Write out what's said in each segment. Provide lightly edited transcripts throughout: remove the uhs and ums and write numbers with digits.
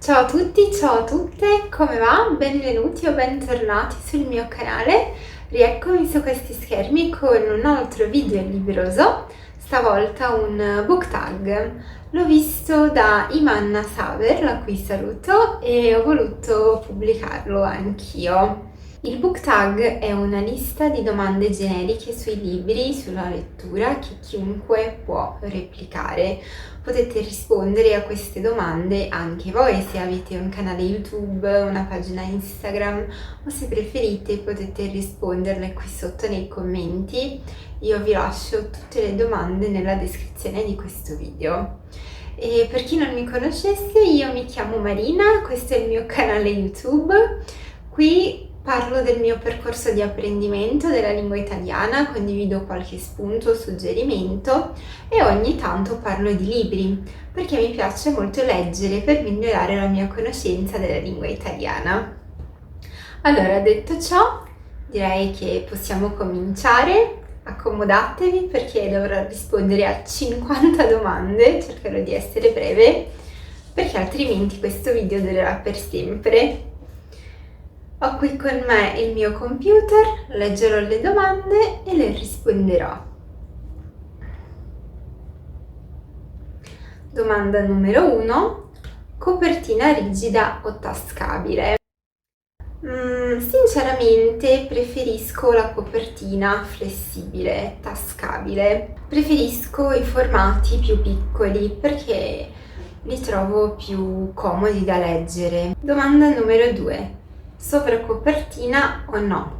Ciao a tutti, ciao a tutte, come va? Benvenuti o bentornati sul mio canale. Rieccomi su questi schermi con un altro video libroso, stavolta un book tag. L'ho visto da Imanna Saver, la cui saluto, e ho voluto pubblicarlo anch'io. Il book tag è una lista di domande generiche sui libri, sulla lettura, che chiunque può replicare. Potete rispondere a queste domande anche voi se avete un canale YouTube, una pagina Instagram o se preferite potete risponderle qui sotto nei commenti. Io vi lascio tutte le domande nella descrizione di questo video. E per chi non mi conoscesse, io mi chiamo Marina, questo è il mio canale YouTube. Qui parlo del mio percorso di apprendimento della lingua italiana, condivido qualche spunto o suggerimento e ogni tanto parlo di libri, perché mi piace molto leggere per migliorare la mia conoscenza della lingua italiana. Allora, detto ciò, direi che possiamo cominciare. Accomodatevi perché dovrò rispondere a 50 domande, cercherò di essere breve, perché altrimenti questo video durerà per sempre. Ho qui con me il mio computer, leggerò le domande e le risponderò. Domanda numero 1. Copertina rigida o tascabile? Sinceramente preferisco la copertina flessibile, tascabile. Preferisco i formati più piccoli perché li trovo più comodi da leggere. Domanda numero 2. Sovracopertina o no?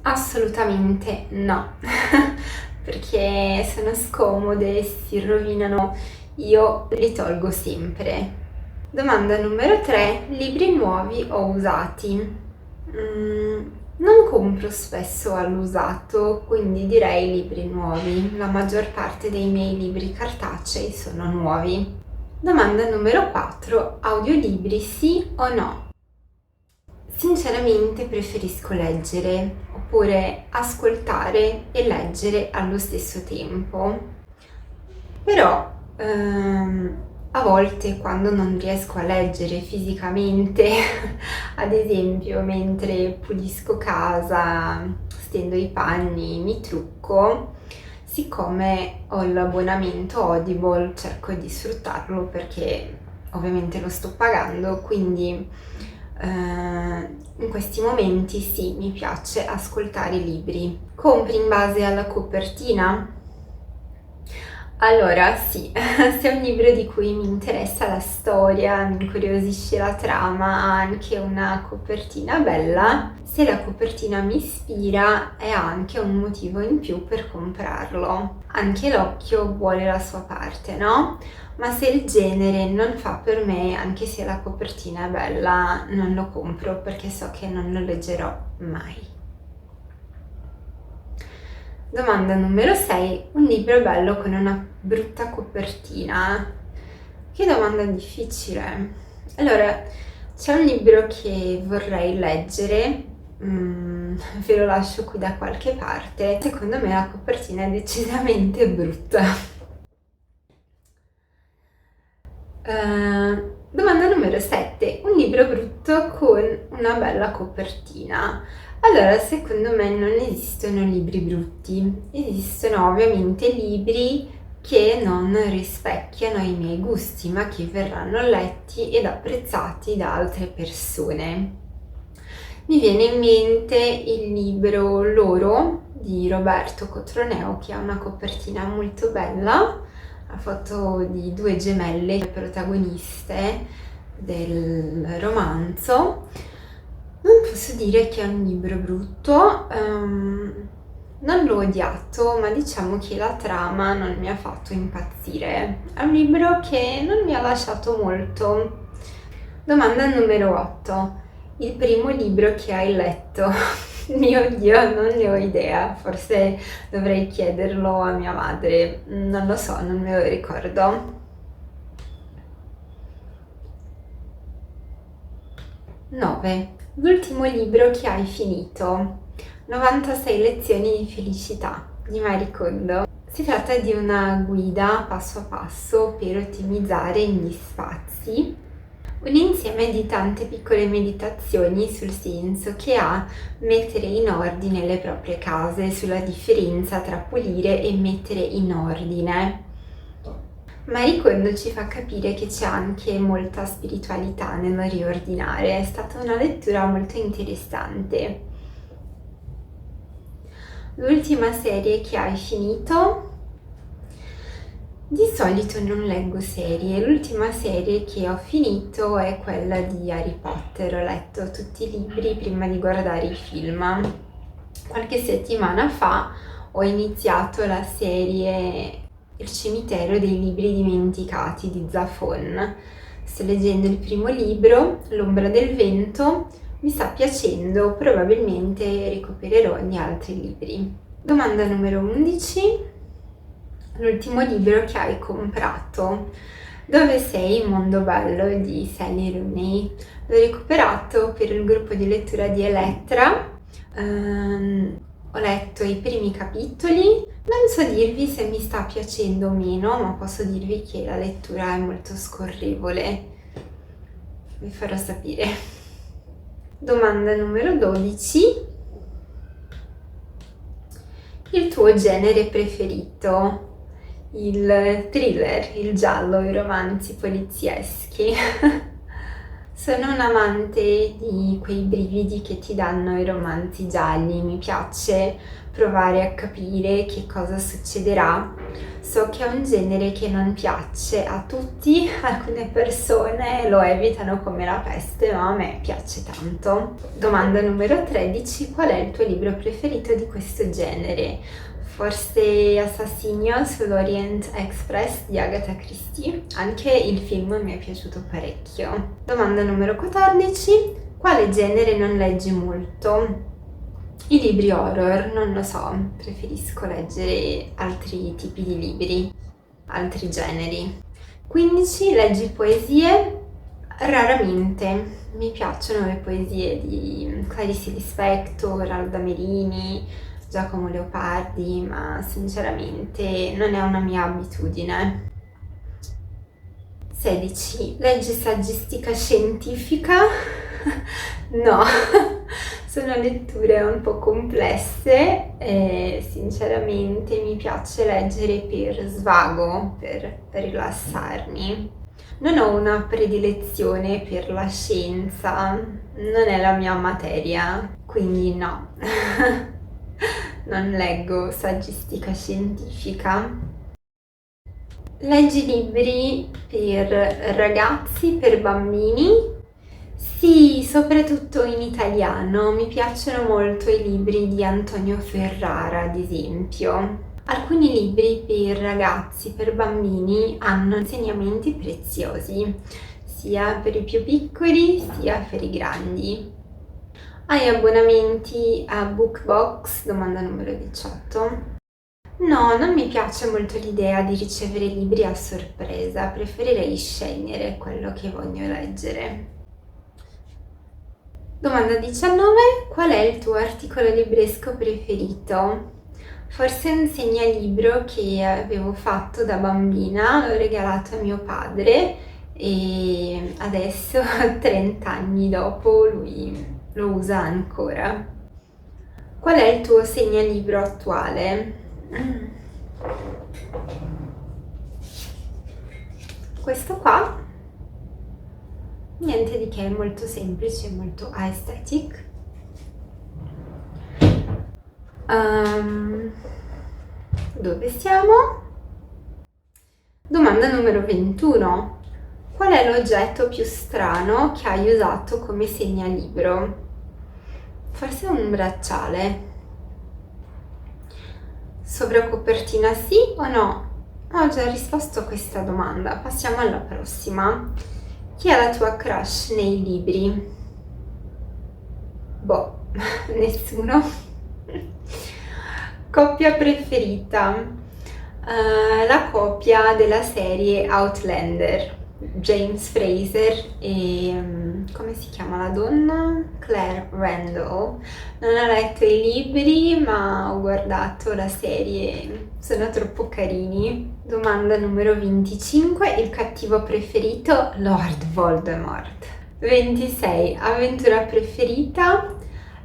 Assolutamente no, perché sono scomode, si rovinano, io li tolgo sempre. Domanda numero 3, libri nuovi o usati? Non compro spesso all'usato, quindi direi libri nuovi. La maggior parte dei miei libri cartacei sono nuovi. Domanda numero 4, audiolibri sì o no? Sinceramente preferisco leggere, oppure ascoltare e leggere allo stesso tempo. Però a volte quando non riesco a leggere fisicamente, ad esempio mentre pulisco casa, stendo i panni, mi trucco, siccome ho l'abbonamento Audible cerco di sfruttarlo perché ovviamente lo sto pagando, quindi in questi momenti sì, mi piace ascoltare libri. Compri in base alla copertina? Allora sì, se è un libro di cui mi interessa la storia, mi incuriosisce la trama, ha anche una copertina bella, se la copertina mi ispira è anche un motivo in più per comprarlo. Anche l'occhio vuole la sua parte, no? Ma se il genere non fa per me, anche se la copertina è bella, non lo compro perché so che non lo leggerò mai. Domanda numero 6. Un libro bello con una brutta copertina? Che domanda difficile. Allora, c'è un libro che vorrei leggere, ve lo lascio qui da qualche parte. Secondo me la copertina è decisamente brutta. Domanda numero 7. Un libro brutto con una bella copertina. Allora, secondo me non esistono libri brutti, esistono ovviamente libri che non rispecchiano i miei gusti, ma che verranno letti ed apprezzati da altre persone. Mi viene in mente il libro Loro di Roberto Cotroneo, che ha una copertina molto bella, ha foto di due gemelle protagoniste del romanzo. Non posso dire che è un libro brutto, non l'ho odiato, ma diciamo che la trama non mi ha fatto impazzire. È un libro che non mi ha lasciato molto. Domanda numero 8. Il primo libro che hai letto? Mio Dio, non ne ho idea, forse dovrei chiederlo a mia madre, non lo so, non me lo ricordo. 9. L'ultimo libro che hai finito. 96 lezioni di felicità di Marie Kondo. Si tratta di una guida passo a passo per ottimizzare gli spazi un insieme di tante piccole meditazioni sul senso che ha mettere in ordine le proprie case, sulla differenza tra pulire e mettere in ordine. Marie Kondo ci fa capire che c'è anche molta spiritualità nel riordinare, è stata una lettura molto interessante. L'ultima serie che hai finito? Di solito non leggo serie, l'ultima serie che ho finito è quella di Harry Potter, ho letto tutti i libri prima di guardare i film. Qualche settimana fa ho iniziato la serie Il cimitero dei libri dimenticati di Zafon. Sto leggendo il primo libro, L'ombra del vento, mi sta piacendo, probabilmente recupererò gli altri libri. Domanda numero 11. L'ultimo libro che hai comprato. Dove sei? Mondo bello di Sally Rooney. L'ho recuperato per il gruppo di lettura di Elettra. Ho letto i primi capitoli. Non so dirvi se mi sta piacendo o meno, ma posso dirvi che la lettura è molto scorrevole. Vi farò sapere. Domanda numero 12. Il tuo genere preferito? Il thriller, il giallo, i romanzi polizieschi. Sono un amante di quei brividi che ti danno i romanzi gialli, mi piace provare a capire che cosa succederà. So che è un genere che non piace a tutti, alcune persone lo evitano come la peste, ma a me piace tanto. Domanda numero 13, qual è il tuo libro preferito di questo genere? Forse Assassinio sull'Orient Express di Agatha Christie, anche il film mi è piaciuto parecchio. Domanda numero 14, quale genere non leggi molto? I libri horror, non lo so, preferisco leggere altri tipi di libri, altri generi. 15, leggi poesie? Raramente, mi piacciono le poesie di Clarice Lispector, Alda Merini, Giacomo Leopardi, ma sinceramente non è una mia abitudine. 16. Leggi saggistica scientifica? No, sono letture un po' complesse e sinceramente mi piace leggere per svago, per rilassarmi. Non ho una predilezione per la scienza, non è la mia materia, quindi no. Non leggo saggistica scientifica. Leggi libri per ragazzi, per bambini? Sì, soprattutto in italiano. Mi piacciono molto i libri di Antonio Ferrara, ad esempio. Alcuni libri per ragazzi, per bambini, hanno insegnamenti preziosi, sia per i più piccoli sia per i grandi. Hai abbonamenti a BookBox? Domanda numero 18. No, non mi piace molto l'idea di ricevere libri a sorpresa, preferirei scegliere quello che voglio leggere. Domanda 19. Qual è il tuo articolo libresco preferito? Forse un segnalibro che avevo fatto da bambina, l'ho regalato a mio padre e adesso, 30 anni dopo, lui lo usa ancora. Qual è il tuo segnalibro attuale? Questo qua, niente di che, è molto semplice, molto aesthetic. Dove siamo? Domanda numero 21. Qual è l'oggetto più strano che hai usato come segnalibro? Forse un bracciale. Sovracopertina sì o no? Ho già risposto a questa domanda, passiamo alla prossima. Chi è la tua crush nei libri? Boh, nessuno. Coppia preferita? La coppia della serie Outlander, James Fraser e come si chiama la donna? Claire Randall. Non ho letto i libri, ma ho guardato la serie, sono troppo carini. Domanda numero 25, il cattivo preferito? Lord Voldemort. 26, avventura preferita?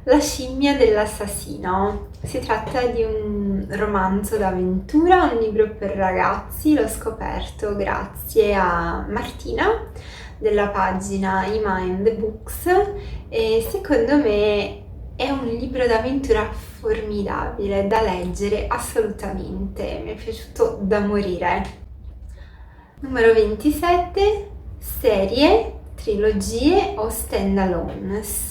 La scimmia dell'assassino. Si tratta di un romanzo d'avventura, un libro per ragazzi, l'ho scoperto grazie a Martina della pagina Ima and the Books e secondo me è un libro d'avventura formidabile da leggere assolutamente, mi è piaciuto da morire. Numero 27, serie, trilogie o stand-alones.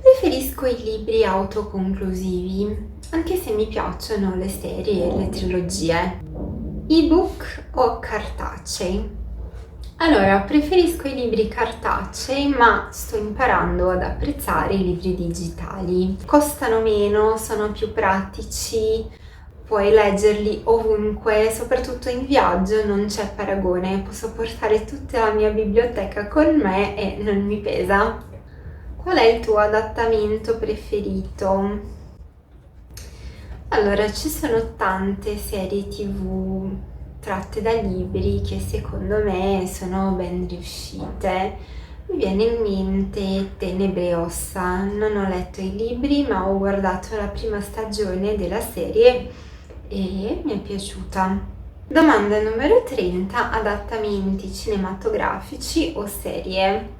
Preferisco i libri autoconclusivi, anche se mi piacciono le serie e le trilogie. Ebook o cartacei? Allora, preferisco i libri cartacei, ma sto imparando ad apprezzare i libri digitali. Costano meno, sono più pratici, puoi leggerli ovunque, soprattutto in viaggio non c'è paragone. Posso portare tutta la mia biblioteca con me e non mi pesa. Qual è il tuo adattamento preferito? Allora, ci sono tante serie TV tratte da libri che secondo me sono ben riuscite. Mi viene in mente Tenebre e Ossa. Non ho letto i libri, ma ho guardato la prima stagione della serie e mi è piaciuta. Domanda numero 30, adattamenti cinematografici o serie?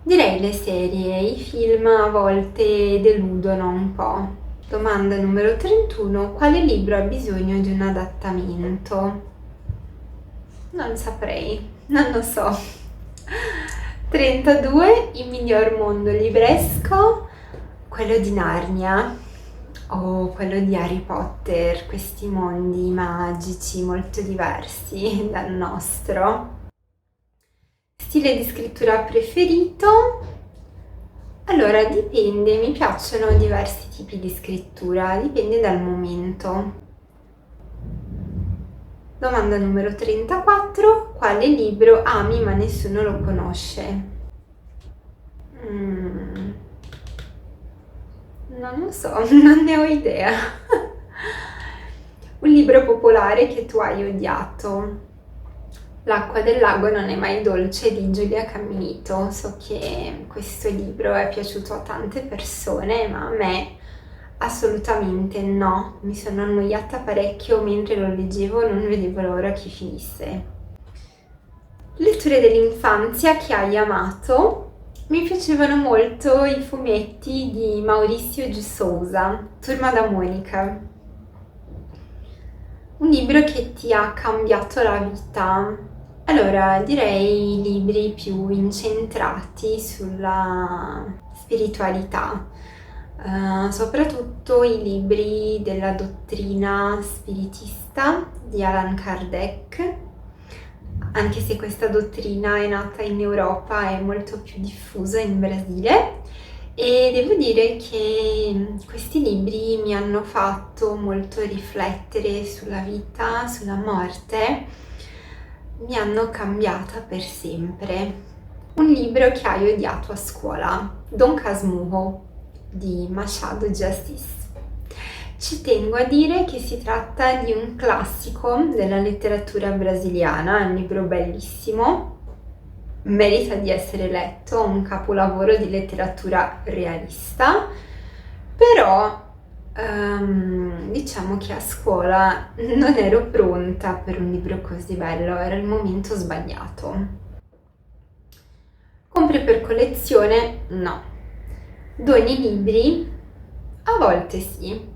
Direi le serie, i film a volte deludono un po'. Domanda numero 31, quale libro ha bisogno di un adattamento? Non saprei, non lo so. 32, il miglior mondo libresco, quello di Narnia o quello di Harry Potter, questi mondi magici molto diversi dal nostro. Stile di scrittura preferito? Allora, dipende, mi piacciono diversi tipi di scrittura, dipende dal momento. Domanda numero 34, quale libro ami ma nessuno lo conosce? Non lo so, non ne ho idea. Un libro popolare che tu hai odiato? L'acqua del lago non è mai dolce di Giulia Camminito. So che questo libro è piaciuto a tante persone, ma a me assolutamente no. Mi sono annoiata parecchio mentre lo leggevo, non vedevo l'ora che finisse. Letture dell'infanzia che hai amato? Mi piacevano molto i fumetti di Maurizio G. Sousa, Turma da Monica. Un libro che ti ha cambiato la vita? Allora, direi i libri più incentrati sulla spiritualità, soprattutto i libri della dottrina spiritista di Allan Kardec, anche se questa dottrina è nata in Europa e molto più diffusa in Brasile. E devo dire che questi libri mi hanno fatto molto riflettere sulla vita, sulla morte, mi hanno cambiata per sempre. Un libro che hai odiato a scuola, Dom Casmurro di Machado de Assis. Ci tengo a dire che si tratta di un classico della letteratura brasiliana, è un libro bellissimo, merita di essere letto, un capolavoro di letteratura realista, però diciamo che a scuola non ero pronta per un libro così bello, era il momento sbagliato. Compri per collezione? No. Doni libri? A volte sì.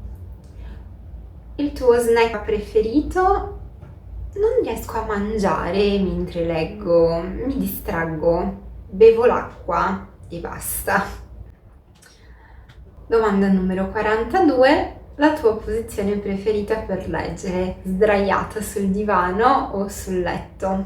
Il tuo snack preferito? Non riesco a mangiare mentre leggo, mi distraggo, bevo l'acqua e basta. Domanda numero 42, la tua posizione preferita per leggere? Sdraiata sul divano o sul letto?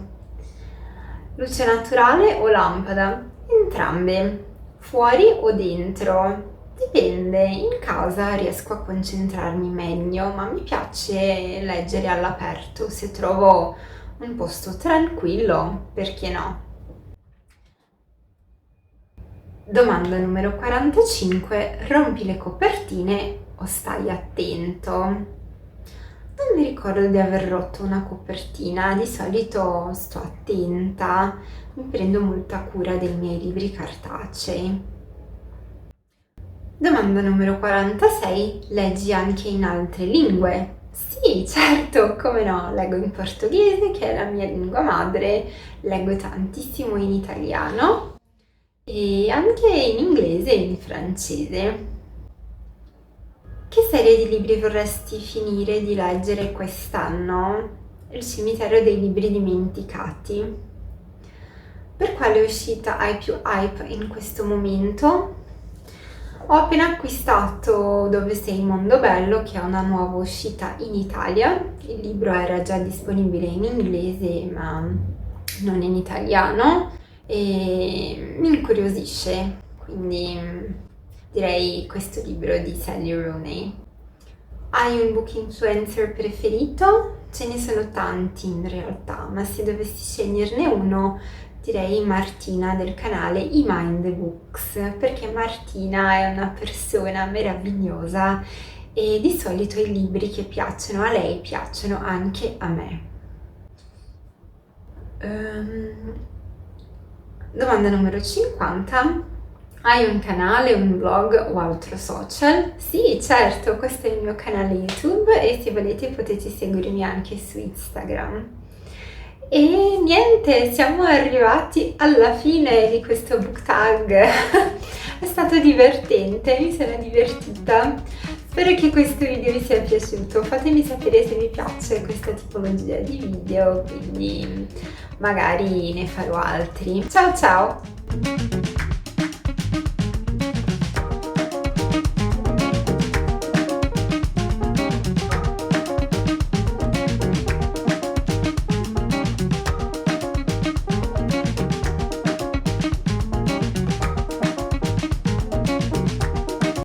Luce naturale o lampada? Entrambe. Fuori o dentro? Dipende, in casa riesco a concentrarmi meglio, ma mi piace leggere all'aperto. Se trovo un posto tranquillo, perché no? Domanda numero 45. Rompi le copertine o stai attento? Non mi ricordo di aver rotto una copertina, di solito sto attenta, mi prendo molta cura dei miei libri cartacei. Domanda numero 46. Leggi anche in altre lingue? Sì, certo, come no, leggo in portoghese, che è la mia lingua madre, leggo tantissimo in italiano e anche in inglese e in francese. Che serie di libri vorresti finire di leggere quest'anno? Il cimitero dei libri dimenticati. Per quale uscita hai più hype in questo momento? Ho appena acquistato Dove sei mondo bello, che è una nuova uscita in Italia. Il libro era già disponibile in inglese ma non in italiano e mi incuriosisce, quindi direi questo libro di Sally Rooney. Hai un book influencer preferito? Ce ne sono tanti in realtà, ma se dovessi sceglierne uno direi Martina del canale I Mind Books, perché Martina è una persona meravigliosa e di solito i libri che piacciono a lei piacciono anche a me. Domanda numero 50. Hai un canale, un blog o altro social? Sì, certo, questo è il mio canale YouTube e se volete potete seguirmi anche su Instagram. E niente, siamo arrivati alla fine di questo book tag. È stato divertente, mi sono divertita. Spero che questo video vi sia piaciuto. Fatemi sapere se vi piace questa tipologia di video, quindi magari ne farò altri. Ciao ciao!